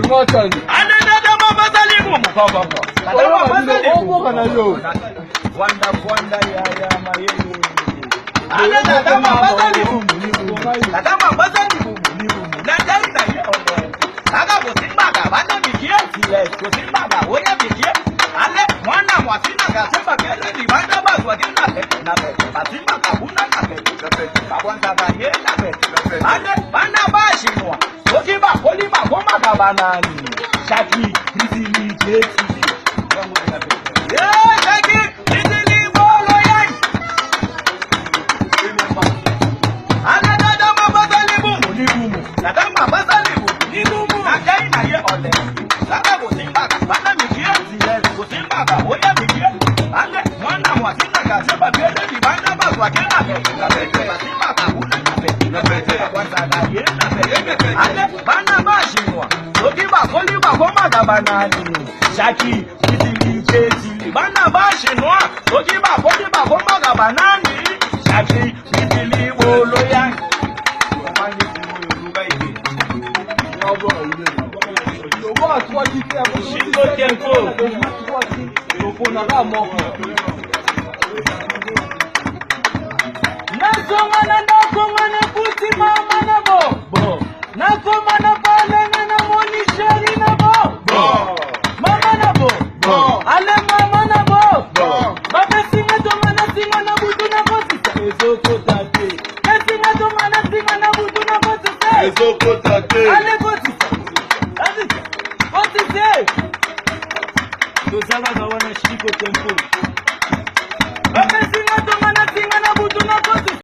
Mwachani. Anenda mabazali mumu. Kadama mabazali mumu. Wanda ya mayeni. Anenda mabazali mumu. Kadama mabazali mumu. Nandai na yo. Kaga bosimbaga bana bikie tile. Bosimbaga oya bikie. Ale mwana mwasina kasema kele ni banda bazwa dina na basimbaga buna na babwanda ga ye na ale bana bashinwa. Okiba kolima goma gabanani. Shaki bizili jeti. Yeah, Shaki bizili bolo yan. Anada mabazali bumu ni bumu. Kadama mabazali bumu ni bumu. Nakai na ye ole. Saka bosimbaga bana mikie zile. Bosimbaga oya mikie. Ale mwana mwasina kasema bele ni bana bazwa kena basimbaga buna na babwanda ga ye na ale bana bashinwa. Okiba kolima goma gabanani. Shaki bizili jeti. Bana bashinwa. Okiba kolima goma gabanani. Shaki bizili bolo yan. Shindo tempo. Nakongana puti mama na bo. Nakongana balanga na monisheri na bo. Mama na bo. Ale mama na bo. Baba singa tongana singa na butu na bosisa. Ezoko tate. Singa tongana singa na butu na bosisa. Ezoko tate. Ale bosisa. Bosisa. Tozaba gawana shiko tempo.